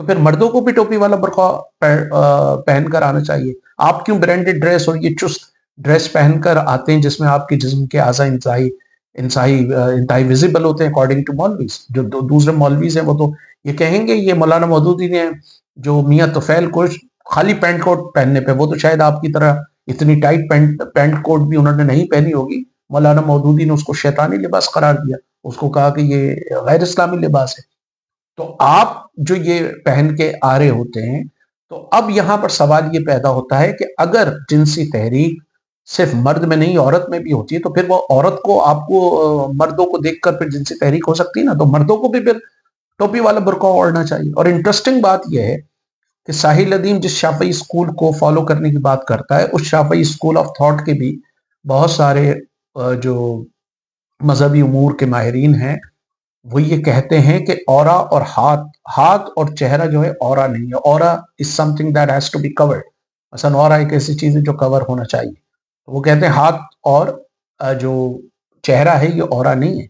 تو پھر مردوں کو بھی ٹوپی والا برقع پہن کر آنا چاہیے. آپ کیوں برانڈیڈ ڈریس اور یہ چست ڈریس پہن کر آتے ہیں جس میں آپ کے جسم کے اعضاء انتہائی ویزیبل ہوتے ہیں اکارڈنگ ٹو مولویز. جو دوسرے مولویز ہیں وہ تو یہ کہیں گے یہ مولانا مودودی نے جو میاں طفیل کو خالی پینٹ کوٹ پہننے پہ، وہ تو شاید آپ کی طرح اتنی ٹائٹ پینٹ کوٹ بھی انہوں نے نہیں پہنی ہوگی. مولانا مودودی نے اس کو شیطانی لباس قرار دیا، اس کو کہا کہ یہ غیر اسلامی لباس ہے. تو آپ جو یہ پہن کے آ رہے ہوتے ہیں، تو اب یہاں پر سوال یہ پیدا ہوتا ہے کہ اگر جنسی تحریک صرف مرد میں نہیں عورت میں بھی ہوتی ہے تو پھر وہ عورت کو آپ کو مردوں کو دیکھ کر پھر جنسی تحریک ہو سکتی ہے نا. تو مردوں کو بھی پھر ٹوپی والا برقع اوڑھنا چاہیے. اور انٹرسٹنگ بات یہ ہے کہ ساحل ندیم جس شافعی اسکول کو فالو کرنے کی بات کرتا ہے، اس شافعی اسکول آف تھاٹ کے بھی بہت سارے جو مذہبی امور کے ماہرین ہیں وہ یہ کہتے ہیں کہ اورا اور ہاتھ اور چہرہ جو ہے اورا نہیں ہے. Aura is something that has to be cured. مثلا اورا ایک ایسی چیز ہے جو کور ہونا چاہیے. وہ کہتے ہیں ہاتھ اور جو چہرہ ہے یہ اورا نہیں ہے.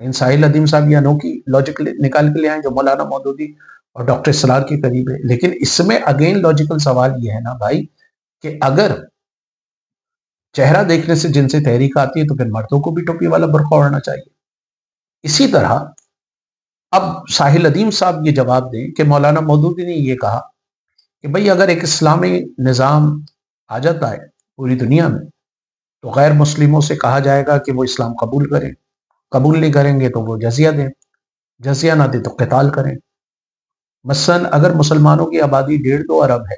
لیکن ساحل ندیم صاحب یہ انوکھی لاجیکل نکال کے لے آئیں جو مولانا مودودی اور ڈاکٹر اسرار کے قریب ہے. لیکن اس میں اگین لاجیکل سوال یہ ہے نا بھائی کہ اگر چہرہ دیکھنے سے جنسی تحریک آتی ہے تو پھر مردوں کو بھی ٹوپی والا برقع اوڑھنا چاہیے. اسی طرح اب ساحل ندیم صاحب یہ جواب دیں کہ مولانا مودودی نے یہ کہا کہ بھئی اگر ایک اسلامی نظام آ جاتا ہے پوری دنیا میں تو غیر مسلموں سے کہا جائے گا کہ وہ اسلام قبول کریں، قبول نہیں کریں گے تو وہ جزیہ دیں، جزیہ نہ دیں تو قتال کریں. مثلا اگر مسلمانوں کی آبادی 1.5-2 ارب ہے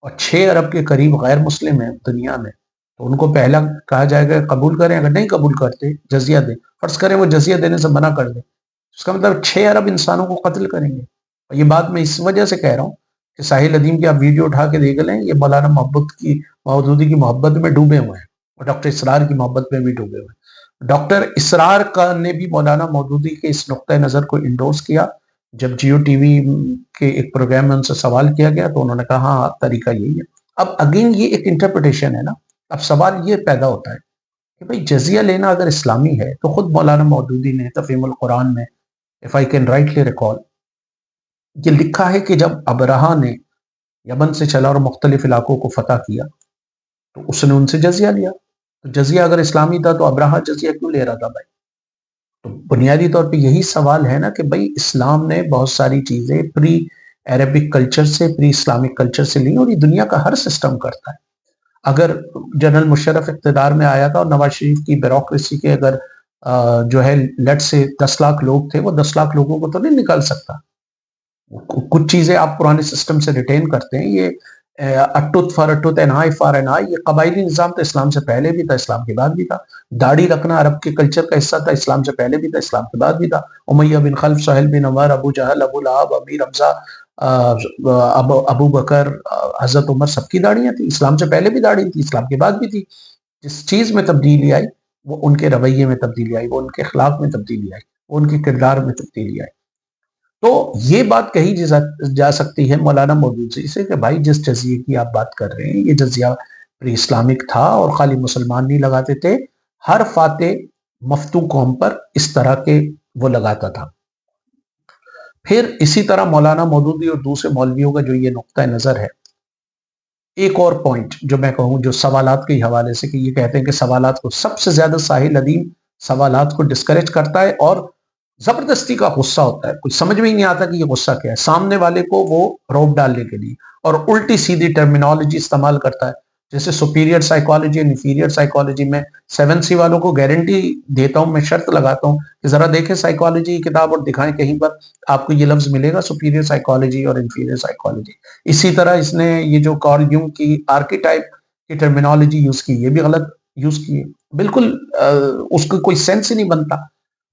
اور 6 ارب کے قریب غیر مسلم ہیں دنیا میں، تو ان کو پہلا کہا جائے گا قبول کریں، اگر نہیں قبول کرتے جزیہ دیں. فرض کریں وہ جزیہ دینے سے منع کر دیں، اس کا مطلب 6 ارب انسانوں کو قتل کریں گے. اور یہ بات میں اس وجہ سے کہہ رہا ہوں کہ ساحل ندیم کی آپ ویڈیو اٹھا کے دیکھ لیں، یہ مولانا مودودی کی محبت میں ڈوبے ہوئے ہیں اور ڈاکٹر اسرار کی محبت میں بھی ڈوبے ہوئے ہیں. ڈاکٹر اسرار کا نے بھی مولانا مودودی کے اس نقطۂ نظر کو انڈورس کیا. جب جیو ٹی وی کے ایک پروگرام میں ان سے سوال کیا گیا تو انہوں نے کہا ہاں طریقہ یہی ہے. اب اگین یہ ایک انٹرپریٹیشن ہے نا. اب سوال یہ پیدا ہوتا ہے کہ بھئی جزیہ لینا اگر اسلامی ہے تو خود مولانا مودودی نے تفہیم القرآن میں if I can rightly recall یہ لکھا ہے کہ جب ابرہہ نے یمن سے چلا اور مختلف علاقوں کو فتح کیا تو اس نے ان سے جزیہ لیا. تو جزیہ اگر اسلامی تھا تو ابرہہ جزیہ کیوں لے رہا تھا بھائی؟ تو بنیادی طور پہ یہی سوال ہے نا کہ بھئی اسلام نے بہت ساری چیزیں پری عربک کلچر سے، پری اسلامک کلچر سے لی اور یہ دنیا کا ہر سسٹم کرتا ہے. اگر جنرل مشرف اقتدار میں آیا تھا اور نواز شریف کی بیوروکریسی کے اگر جو ہے لیٹ سے 10 لاکھ لوگ تھے، وہ 10 لاکھ لوگوں کو تو نہیں نکال سکتا. کچھ چیزیں آپ پرانے سسٹم سے ریٹین کرتے ہیں. یہ a tooth for a tooth an eye for an eye, یہ قبائلی نظام تو اسلام سے پہلے بھی تھا، اسلام کے بعد بھی تھا. داڑھی رکھنا عرب کے کلچر کا حصہ تھا، اسلام سے پہلے بھی تھا، اسلام کے بعد بھی تھا. امیہ بن خلف، سہیل بن عمر، ابو جہل، ابو لہب، امیر حمزہ، ابو بکر، حضرت عمر، سب کی داڑیاں تھیں. اسلام سے پہلے بھی داڑھی تھی، اسلام کے بعد بھی تھی. جس چیز میں تبدیلی آئی وہ ان کے رویے میں تبدیلی آئی، وہ ان کے اخلاق میں تبدیلی آئی، وہ ان کے کردار میں تبدیلی آئی. تو یہ بات کہی جا سکتی ہے مولانا مودودی سے کہ بھائی جس جزیے کی آپ بات کر رہے ہیں یہ جزیہ پری اسلامک تھا اور خالی مسلمان نہیں لگاتے تھے، ہر فاتح مفتو قوم پر اس طرح کے وہ لگاتا تھا. پھر اسی طرح مولانا مودودی اور دوسرے مولویوں کا جو یہ نقطۂ نظر ہے، ایک اور پوائنٹ جو میں کہوں جو سوالات کے حوالے سے، کہ یہ کہتے ہیں کہ سوالات کو سب سے زیادہ ساحل ندیم سوالات کو ڈسکریج کرتا ہے اور زبردستی کا غصہ ہوتا ہے. کچھ سمجھ میں ہی نہیں آتا کہ یہ غصہ کیا ہے، سامنے والے کو وہ روب ڈالنے کے لیے، اور الٹی سیدھی ٹرمینالوجی استعمال کرتا ہے. جیسے سپیریئر سائیکالوجی اور انفیریئر سائیکالوجی میں 7C والوں کو گارنٹی دیتا ہوں، میں شرط لگاتا ہوں کہ ذرا دیکھیں سائیکالوجی کی کتاب اور دکھائیں کہیں پر آپ کو یہ لفظ ملے گا سپیریئر سائیکالوجی اور انفیریئر سائیکالوجی. اسی طرح اس نے یہ جو کارل یونگ کی آرکیٹائپ کی ٹرمینالوجی یوز کی، یہ بھی غلط یوز کی ہے. بالکل اس کو کوئی سینس ہی نہیں بنتا.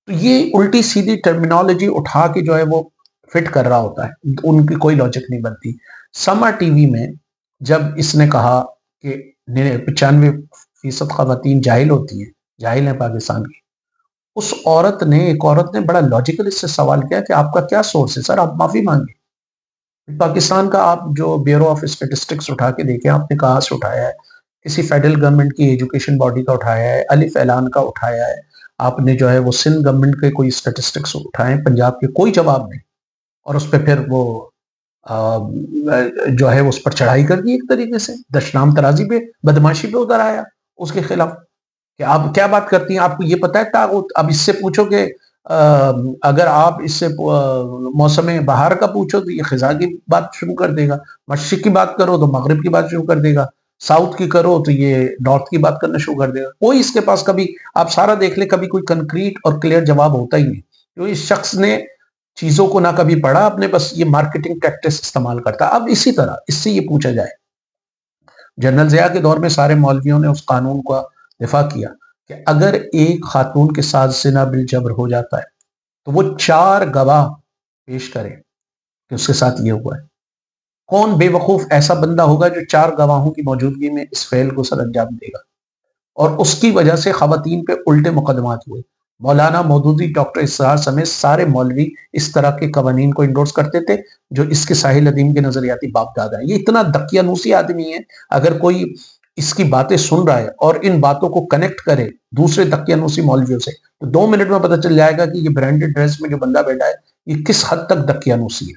تو یہ الٹی سیدھی ٹرمینالوجی اٹھا کے جو ہے وہ فٹ کر رہا ہوتا ہے، ان کی کوئی لاجک نہیں بنتی. سما ٹی وی میں جب اس نے کہا کہ 95% خواتین جاہل ہوتی ہیں، جاہل ہیں پاکستان کی، اس ایک عورت نے بڑا لاجیکل اس سے سوال کیا کہ آپ کا کیا سورس ہے سر، آپ معافی مانگیں. پاکستان کا آپ جو بیورو آف اسٹیٹسٹکس اٹھا کے دیکھیں، آپ نے کہاں سے اٹھایا ہے؟ کسی فیڈرل گورنمنٹ کی ایجوکیشن باڈی کا اٹھایا ہے، الف اعلان کا اٹھایا ہے، آپ نے جو ہے وہ سندھ گورنمنٹ کے کوئی اسٹیٹسٹکس اٹھائے ہیں، پنجاب کے کوئی جواب نہیں. اور اس پہ پھر وہ جو ہے اس پر چڑھائی کر دی ایک طریقے سے، دشنام ترازی پہ، بدماشی پہ اتر آیا اس کے خلاف کہ آپ کیا بات کرتی ہیں، آپ کو یہ پتا ہے طاغوت؟ اب اس سے پوچھو کہ اگر آپ اس سے موسم بہار کا پوچھو تو یہ خزاں کی بات شروع کر دے گا، مشرق کی بات کرو تو مغرب کی بات شروع کر دے گا، ساؤتھ کی کرو تو یہ نارتھ کی بات کرنا شروع کر دے گا۔ کوئی اس کے پاس کبھی آپ سارا دیکھ لیں کبھی کوئی کنکریٹ اور کلیئر جواب ہوتا ہی نہیں، کیونکہ اس شخص نے چیزوں کو نہ کبھی پڑھا، اپنے بس یہ مارکیٹنگ ٹیکٹس استعمال کرتا۔ اب اسی طرح اس سے یہ پوچھا جائے، جنرل ضیاء کے دور میں سارے مولویوں نے اس قانون کا دفاع کیا کہ اگر ایک خاتون کے ساتھ زنا بالجبر ہو جاتا ہے تو وہ 4 گواہ پیش کرے کہ اس کے ساتھ یہ ہوا ہے۔ کون بے وقوف ایسا بندہ ہوگا جو 4 گواہوں کی موجودگی میں اس فعل کو سر انجام دے گا؟ اور اس کی وجہ سے خواتین پہ الٹے مقدمات ہوئے۔ مولانا مودودی، ڈاکٹر اسرار سمیت سارے مولوی اس طرح کے قوانین کو انڈورس کرتے تھے جو اس کے ساحل ادیم کے نظریاتی باپ دادا ہیں۔ یہ اتنا دقیانوسی آدمی ہے، اگر کوئی اس کی باتیں سن رہا ہے اور ان باتوں کو کنیکٹ کرے دوسرے دقیانوسی مولویوں سے تو 2 منٹ میں پتہ چل جائے گا کہ یہ برانڈڈ ڈریس میں جو بندہ بیٹھا ہے یہ کس حد تک دقیانوسی ہے۔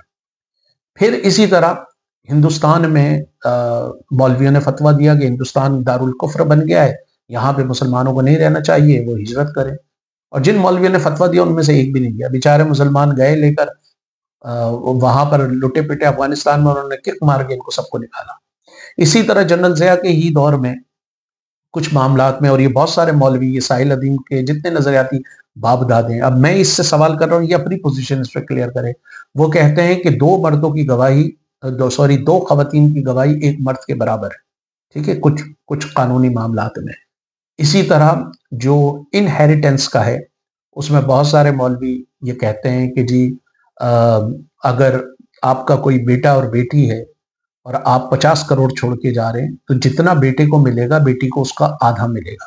پھر اسی طرح ہندوستان میں مولویوں نے فتویٰ دیا کہ ہندوستان دارالکفر بن گیا ہے، یہاں پہ مسلمانوں کو نہیں رہنا چاہیے، وہ ہجرت کریں۔ اور جن مولویوں نے فتویٰ دیا ان میں سے ایک بھی نہیں گیا، بیچارے مسلمان گئے لے کر وہاں پر لٹے پٹے افغانستان میں انہوں نے کک مار کے ان کو سب کو نکالا۔ اسی طرح جنرل ضیاء کے ہی دور میں کچھ معاملات میں، اور یہ بہت سارے مولوی، یہ ساحل ادیم کے جتنے نظریاتی باپ دادے ہیں، اب میں اس سے سوال کر رہا ہوں، یہ اپنی پوزیشن اس پہ کلیئر کرے۔ وہ کہتے ہیں کہ 2 مردوں کی گواہی 2 خواتین کی گواہی 1 مرد کے برابر ہے، ٹھیک ہے، کچھ قانونی معاملات میں۔ اسی طرح جو انہیریٹنس کا ہے اس میں بہت سارے مولوی یہ کہتے ہیں کہ جی اگر آپ کا کوئی بیٹا اور بیٹی ہے اور آپ 50 کروڑ چھوڑ کے جا رہے ہیں تو جتنا بیٹے کو ملے گا بیٹی کو اس کا آدھا ملے گا۔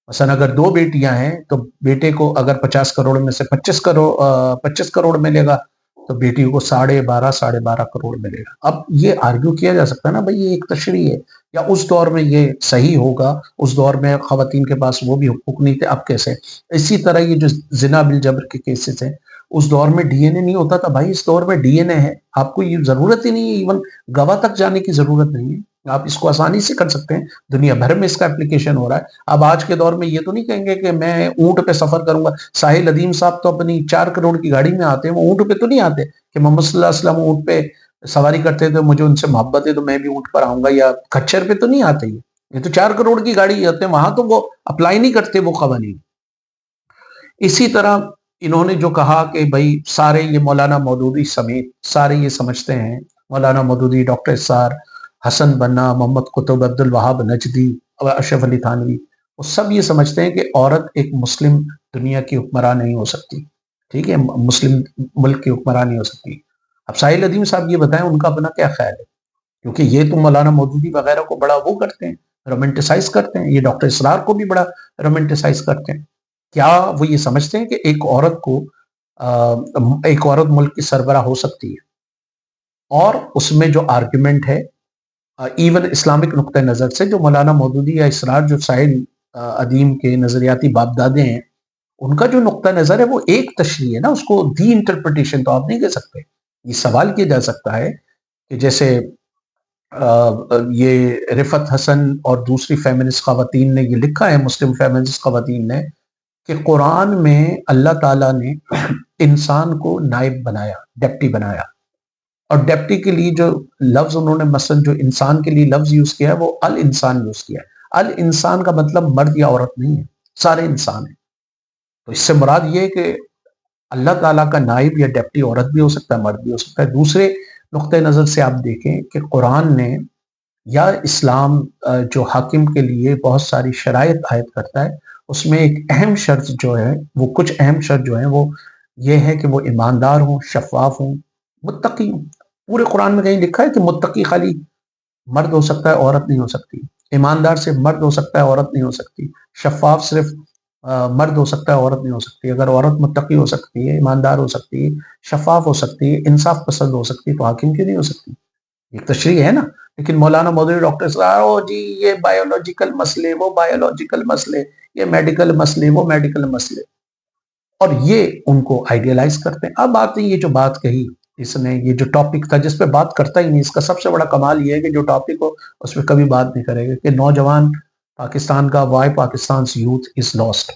مثلا اگر 2 بیٹیاں ہیں تو بیٹے کو اگر 50 کروڑ میں سے 25 کروڑ ملے گا تو بیٹی کو 12.5 کروڑ ملے گا۔ اب یہ آرگیو کیا جا سکتا ہے نا بھائی، یہ ایک تشریح ہے، یا اس دور میں یہ صحیح ہوگا، اس دور میں خواتین کے پاس وہ بھی حقوق نہیں تھے، اب کیسے؟ اسی طرح یہ جو زنا بالجبر کے کیسز ہیں، اس دور میں ڈی این اے نہیں ہوتا تھا بھائی، اس دور میں ڈی این اے ہے، آپ کو یہ ضرورت ہی نہیں ہے، ایون گواہ تک جانے کی ضرورت نہیں ہے، آپ اس کو آسانی سے کر سکتے ہیں، دنیا بھر میں اس کا اپلیکیشن ہو رہا ہے۔ اب آج کے دور میں یہ تو نہیں کہیں گے کہ میں اونٹ پہ سفر کروں گا۔ ساحل ادیم صاحب تو اپنی 4 کروڑ کی گاڑی میں آتے ہیں، وہ اونٹ پہ تو نہیں آتے کہ محمد صلی اللہ علیہ وسلم اونٹ پہ سواری کرتے تھے، مجھے ان سے محبت ہے تو میں بھی اونٹ پر آؤں گا، یا کچھر پہ تو نہیں آتے، یہ تو 4 کروڑ کی گاڑی آتے ہیں، وہاں تو وہ اپلائی نہیں کرتے وہ قوانین۔ اسی طرح انہوں نے جو کہا کہ بھائی سارے یہ مولانا مودودی سمیت سارے یہ سمجھتے ہیں، مولانا مودودی، ڈاکٹر اسرار، حسن بنا، محمد قطب، عبد الوہاب نجدی اور اشرف علی تھانوی، وہ سب یہ سمجھتے ہیں کہ عورت ایک مسلم دنیا کی حکمراں نہیں ہو سکتی، ٹھیک ہے، مسلم ملک کی حکمراں نہیں ہو سکتی۔ اب ساحل ادیم صاحب یہ بتائیں ان کا اپنا کیا خیال ہے، کیونکہ یہ تو مولانا مودودی وغیرہ کو بڑا وہ کرتے ہیں، رومنٹسائز کرتے ہیں، یہ ڈاکٹر اسرار کو بھی بڑا رومنٹسائز کرتے ہیں۔ کیا وہ یہ سمجھتے ہیں کہ ایک عورت ملک کی سربراہ ہو سکتی ہے؟ اور اس میں جو آرگیومنٹ ہے ایون اسلامک نقطہ نظر سے، جو مولانا مودودی یا اسرار جو ساحل ادیم کے نظریاتی باپ دادے ہیں، ان کا جو نقطہ نظر ہے وہ ایک تشریح ہے نا، اس کو دی انٹرپریٹیشن تو آپ نہیں کہہ سکتے۔ یہ سوال کیا جا سکتا ہے کہ جیسے یہ رفعت حسن اور دوسری فیمنسٹ خواتین نے یہ لکھا ہے، مسلم فیمنسٹ خواتین نے، کہ قرآن میں اللہ تعالیٰ نے انسان کو نائب بنایا، ڈیپٹی بنایا، اور ڈیپٹی کے لیے جو لفظ انہوں نے مثلا جو انسان کے لیے لفظ یوز کیا ہے وہ الانسان یوز کیا ہے۔ الانسان کا مطلب مرد یا عورت نہیں ہے، سارے انسان ہیں۔ تو اس سے مراد یہ ہے کہ اللہ تعالیٰ کا نائب یا ڈیپٹی عورت بھی ہو سکتا ہے، مرد بھی ہو سکتا ہے۔ دوسرے نقطۂ نظر سے آپ دیکھیں کہ قرآن نے یا اسلام جو حاکم کے لیے بہت ساری شرائط عائد کرتا ہے، اس میں ایک اہم شرط جو ہے، وہ کچھ اہم شرط جو ہیں وہ یہ ہے کہ وہ ایماندار ہوں، شفاف ہوں، متقی ہوں۔ پورے قرآن میں کہیں لکھا ہے کہ متقی خالی مرد ہو سکتا ہے، عورت نہیں ہو سکتی؟ ایماندار صرف مرد ہو سکتا ہے، عورت نہیں ہو سکتی؟ شفاف صرف مرد ہو سکتا ہے، عورت نہیں ہو سکتی؟ اگر عورت متقی ہو سکتی ہے، ایماندار ہو سکتی ہے، شفاف ہو سکتی ہے، انصاف پسند ہو سکتی ہے، تو حاکم کیوں نہیں ہو سکتی؟ ایک تشریح ہے نا۔ لیکن مولانا مودودی، ڈاکٹر اسرار، او جی یہ بایولوجیکل مسئلے، وہ بایولوجیکل مسئلے، یہ میڈیکل مسئلے، وہ میڈیکل مسئلے، اور یہ ان کو آئیڈیلائز کرتے ہیں۔ اب آتے ہیں یہ جو بات کہی اس نے یہ جو ٹاپک تھا جس پہ بات کرتا ہی نہیں. اس کا سب سے بڑا کمال یہ ہے کہ جو ٹاپک ہو اس پہ کبھی بات نہیں کرے گا, کہ نوجوان پاکستان کا وائی پاکستان's یوتھ از لاسٹ.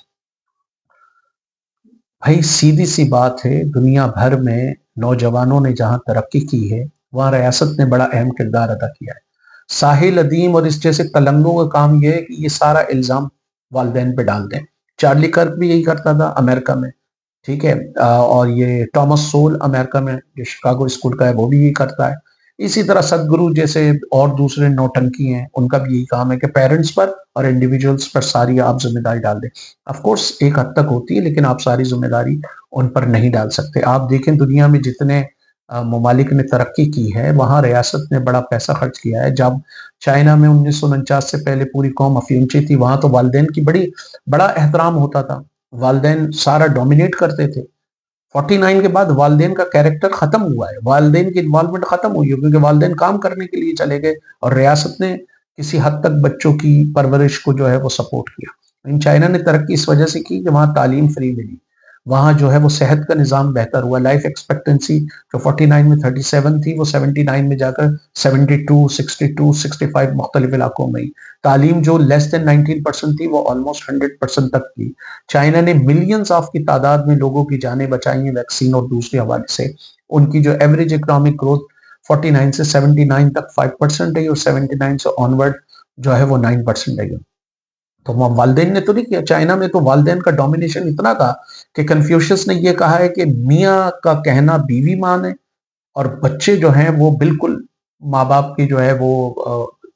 بھائی سیدھی سی بات ہے, دنیا بھر میں نوجوانوں نے جہاں ترقی کی ہے وہاں ریاست نے بڑا اہم کردار ادا کیا ہے. ساحل ادیم اور اس جیسے تلنگوں کا کام یہ ہے کہ یہ سارا الزام والدین پہ ڈال دیں. چارلی کرک بھی یہی کرتا تھا امریکہ میں, ٹھیک ہے, اور یہ ٹامس سول امریکہ میں جو شکاگو اسکول کا ہے وہ بھی یہی کرتا ہے. اسی طرح سدگرو جیسے اور دوسرے نوٹنکی ہیں, ان کا بھی یہی کام ہے کہ پیرنٹس پر اور انڈیویجولس پر ساری آپ ذمہ داری ڈال دیں. آف کورس ایک حد تک ہوتی ہے, لیکن آپ ساری ذمہ داری ان پر نہیں ڈال سکتے. آپ دیکھیں دنیا میں جتنے ممالک نے ترقی کی ہے وہاں ریاست نے بڑا پیسہ خرچ کیا ہے. جب چائنا میں 1949 سے پہلے پوری قوم افیونچی تھی, وہاں تو والدین کی بڑا احترام ہوتا تھا, والدین سارا ڈومینیٹ کرتے تھے. 49 کے بعد والدین کا کیریکٹر ختم ہوا ہے, والدین کی انوالومنٹ ختم ہوئی ہے, کیونکہ والدین کام کرنے کے لیے چلے گئے اور ریاست نے کسی حد تک بچوں کی پرورش کو جو ہے وہ سپورٹ کیا. چائنا نے ترقی اس وجہ سے کی کہ وہاں تعلیم فری ملی, وہاں جو ہے وہ صحت کا نظام بہتر ہوا. لائف ایکسپیکٹنسی جو 49 میں 37 تھی وہ 79 میں جا کر 72 62 65 مختلف علاقوں میں. تعلیم جو لیس دین 19% تھی وہ آلموسٹ 100% تک کی. چائنا نے ملینز آف کی تعداد میں لوگوں کی جانیں بچائی ہیں ویکسین اور دوسرے حوالے سے. ان کی جو ایوریج اکنامک گروتھ 49 سے 79 تک 5% ہے اور 79 سے آنورڈ جو ہے وہ 9% ہے. تو والدین نے تو نہیں کیا, چائنا میں تو والدین کا ڈومینیشن اتنا تھا کہ کنفیوشس نے یہ کہا ہے کہ میاں کا کہنا بیوی مانے, اور بچے جو ہیں وہ بالکل ماں باپ کی جو ہے وہ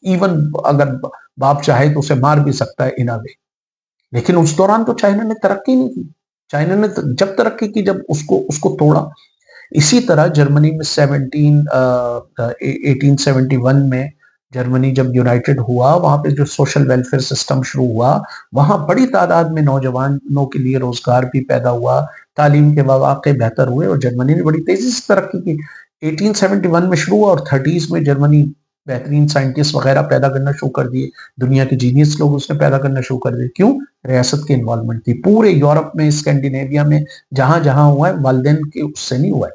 ایون اگر باپ چاہے تو اسے مار بھی سکتا ہے ان اے وے. لیکن اس دوران تو چائنا نے ترقی نہیں کی, چائنا نے جب ترقی کی جب اس کو توڑا. اسی طرح جرمنی میں 1871 میں جرمنی جب یونائٹڈ ہوا, وہاں پہ جو سوشل ویلفیئر سسٹم شروع ہوا, وہاں بڑی تعداد میں نوجوانوں کے لیے روزگار بھی پیدا ہوا, تعلیم کے مواقع بہتر ہوئے اور جرمنی نے بڑی تیزی سے ترقی کی. 1871 میں شروع ہوا اور 30s میں جرمنی بہترین سائنٹسٹ وغیرہ پیدا کرنا شروع کر دیے, دنیا کے جینیس لوگ اس نے پیدا کرنا شروع کر دیے. کیوں؟ ریاست کی انوالومنٹ تھی. پورے یورپ میں, اسکینڈینیویا میں جہاں جہاں ہوا ہے والدین کے اس سے نہیں ہوا ہے,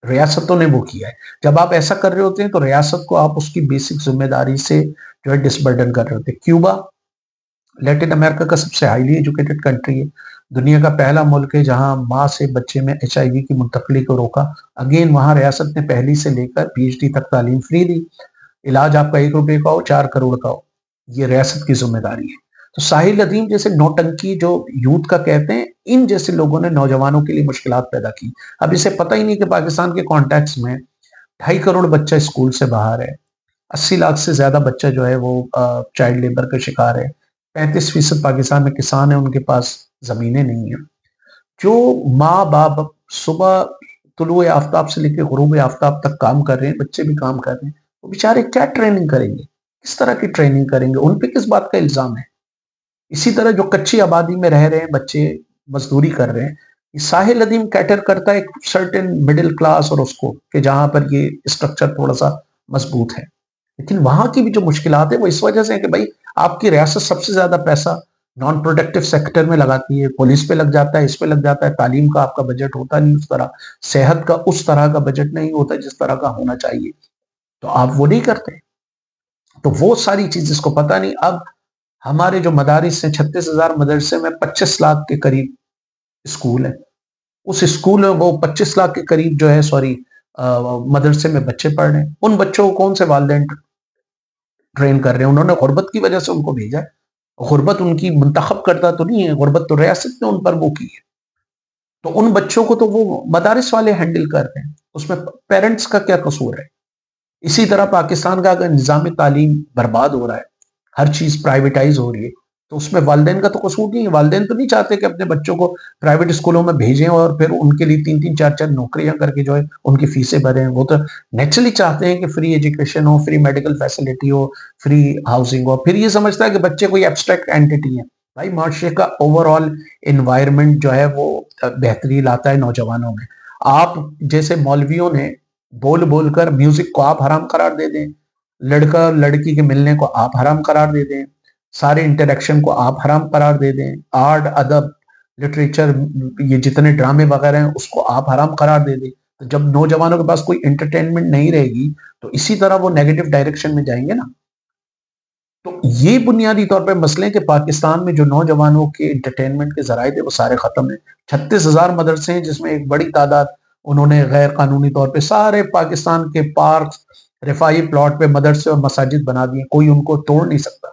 ریاستوں نے وہ کیا ہے. جب آپ ایسا کر رہے ہوتے ہیں تو ریاست کو آپ اس کی بیسک ذمہ داری سے جو ہے ڈسبرڈن کر رہے ہوتے ہیں. کیوبا لیٹن امریکہ کا سب سے ہائیلی ایجوکیٹڈ کنٹری ہے, دنیا کا پہلا ملک ہے جہاں ماں سے بچے میں HIV کی منتقلی کو روکا. اگین وہاں ریاست نے پہلی سے لے کر PhD تک تعلیم فری دی. علاج آپ کا 1 روپے کا ہو 4 کروڑ کا ہو, یہ ریاست کی ذمہ داری ہے. تو ساحل ادیم جیسے نوٹنکی جو یوتھ کا کہتے ہیں, ان جیسے لوگوں نے نوجوانوں کے لیے مشکلات پیدا کی. اب اسے پتہ ہی نہیں کہ پاکستان کے کانٹیکس میں 2.5 کروڑ بچہ اسکول سے باہر ہے, 80 لاکھ سے زیادہ بچہ جو ہے وہ چائلڈ لیبر کا شکار ہے, 35% پاکستان میں کسان ہیں, ان کے پاس زمینیں نہیں ہیں. جو ماں باپ صبح طلوع آفتاب سے لے کے غروب آفتاب تک کام کر رہے ہیں, بچے بھی کام کر رہے ہیں, وہ بیچارے کیا ٹریننگ کریں گے, کس طرح کی ٹریننگ کریں گے, ان پہ کس بات کا الزام ہے. اسی طرح جو کچی آبادی میں رہ رہے ہیں بچے, مزدوری کر رہے ہیں, ساحل ادیم کیٹر کرتا ہے ایک سرٹن مڈل کلاس اور اس کو, کہ جہاں پر یہ اسٹرکچر تھوڑا سا مضبوط ہے. لیکن وہاں کی بھی جو مشکلات ہیں وہ اس وجہ سے ہے کہ بھائی آپ کی ریاست سب سے زیادہ پیسہ نان پروڈکٹیو سیکٹر میں لگاتی ہے, پولیس پہ لگ جاتا ہے, اس پہ لگ جاتا ہے, تعلیم کا آپ کا بجٹ ہوتا نہیں اس طرح, صحت کا اس طرح کا بجٹ نہیں ہوتا جس طرح کا ہونا چاہیے, تو آپ وہ نہیں کرتے. تو وہ ساری چیز جس کو پتہ نہیں. اب ہمارے جو مدارس ہیں 36,000 مدرسے میں 25 لاکھ کے قریب اسکول ہیں, اس اسکول میں وہ 25 لاکھ کے قریب جو ہے مدرسے میں بچے پڑھ رہے ہیں. ان بچوں کو کون سے والدین ٹرین کر رہے ہیں؟ انہوں نے غربت کی وجہ سے ان کو بھیجا ہے, غربت ان کی منتخب کرتا تو نہیں ہے, غربت تو ریاست نے ان پر وہ کی ہے. تو ان بچوں کو تو وہ مدارس والے ہینڈل کر رہے ہیں, اس میں پیرنٹس کا کیا قصور ہے. اسی طرح پاکستان کا اگر نظام تعلیم برباد ہو رہا ہے, ہر چیز پرائیویٹائز ہو رہی ہے, تو اس میں والدین کا تو قصور نہیں ہے. والدین تو نہیں چاہتے کہ اپنے بچوں کو پرائیویٹ اسکولوں میں بھیجیں اور پھر ان کے لیے 3 4 نوکریاں کر کے جو ہے ان کی فیسیں بھریں. وہ تو نیچرلی چاہتے ہیں کہ فری ایجوکیشن ہو, فری میڈیکل فیسلٹی ہو, فری ہاؤسنگ ہو. پھر یہ سمجھتا ہے کہ بچے کوئی ایبسٹریکٹ اینٹی ہیں. بھائی معاشرے کا اوور آل انوائرمنٹ جو ہے وہ بہتری لاتا ہے نوجوانوں میں. آپ جیسے مولویوں نے بول بول کر میوزک کو آپ حرام قرار دے دیں, لڑکا لڑکی کے ملنے کو آپ حرام قرار دے دیں, سارے انٹریکشن کو آپ حرام قرار دے دیں, آرٹ ادب لٹریچر یہ جتنے ڈرامے وغیرہ ہیں اس کو آپ حرام قرار دے دیں, تو جب نوجوانوں کے پاس کوئی انٹرٹینمنٹ نہیں رہے گی تو اسی طرح وہ نیگیٹو ڈائریکشن میں جائیں گے نا. تو یہ بنیادی طور پہ مسئلے کہ پاکستان میں جو نوجوانوں کے انٹرٹینمنٹ کے ذرائع تھے وہ سارے ختم ہیں. 36,000 مدرسے ہیں جس میں ایک بڑی تعداد انہوں نے غیر قانونی طور پہ سارے پاکستان کے پارکس رفاہی پلاٹ پہ مدرسے اور مساجد بنا دیے, کوئی ان کو توڑ نہیں سکتا.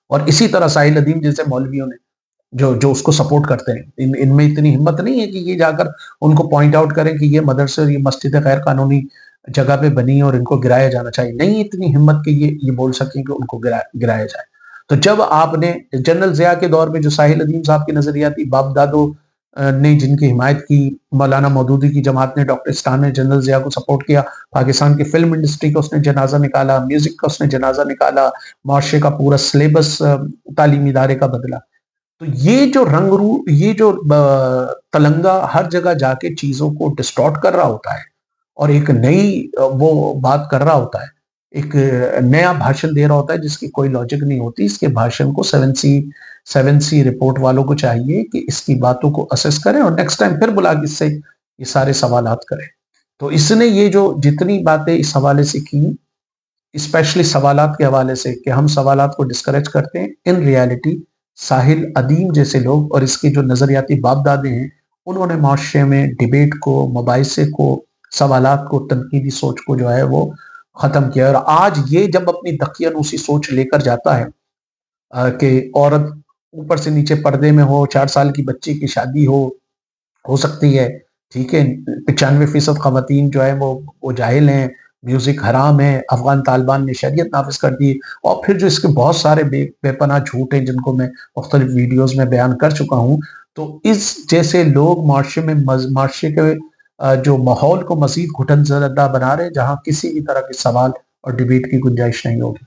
اور اسی طرح ساحل ندیم جیسے مولویوں نے جو اس کو سپورٹ کرتے ہیں, ان میں اتنی ہمت نہیں ہے کہ یہ جا کر ان کو پوائنٹ آؤٹ کریں کہ یہ مدرسے اور یہ مسجدیں غیر قانونی جگہ پہ بنی اور ان کو گرایا جانا چاہیے. نہیں اتنی ہمت کہ یہ بول سکیں کہ ان کو گرایا جائے. تو جب آپ نے جنرل ضیاء کے دور میں جو ساحل ندیم صاحب کی نظریاتی باپ دادوں نے جن کی حمایت کی, مولانا مودودی کی جماعت نے, ڈاکٹر اسٹان نے جنرل ضیاء کو سپورٹ کیا, پاکستان کی فلم انڈسٹری کا اس نے جنازہ نکالا, میوزک کا اس نے جنازہ نکالا, معاشرے کا پورا سلیبس تعلیمی ادارے کا بدلا. تو یہ جو رنگ رو, یہ جو تلنگا ہر جگہ جا کے چیزوں کو ڈسٹارٹ کر رہا ہوتا ہے اور ایک نئی وہ بات کر رہا ہوتا ہے, ایک نیا بھاشن دے رہا ہوتا ہے جس کی کوئی لاجک نہیں ہوتی. اس کے بھاشن کو 7C رپورٹ والوں کو چاہیے کہ اس کی باتوں کو اسیس کریں اور نیکسٹ ٹائم پھر بلا کے اس سے یہ سارے سوالات کریں. تو اس نے یہ جو جتنی باتیں اس حوالے سے کی, اسپیشلی سوالات کے حوالے سے کہ ہم سوالات کو ڈسکریج کرتے ہیں, ان ریالٹی ساحل ادیم جیسے لوگ اور اس کے جو نظریاتی باپ دادے ہیں انہوں نے معاشرے میں ڈیبیٹ کو, مباحثے کو, سوالات کو, تنقیدی سوچ کو جو ہے وہ ختم کیا. اور آج یہ جب اپنی دقیانوسی سوچ لے کر جاتا ہے کہ عورت اوپر سے نیچے پردے میں ہو, 4 سال کی بچی کی شادی ہو سکتی ہے, ٹھیک ہے, 95% خواتین جو ہے وہ جاہل ہیں, میوزک حرام ہے, افغان طالبان نے شریعت نافذ کر دی, اور پھر جو اس کے بہت سارے بے پناہ جھوٹ ہیں جن کو میں مختلف ویڈیوز میں بیان کر چکا ہوں. تو اس جیسے لوگ معاشرے کے جو ماحول کو مزید گھٹن زدہ بنا رہے ہیں جہاں کسی بھی طرح کے سوال اور ڈیبیٹ کی گنجائش نہیں ہوگی.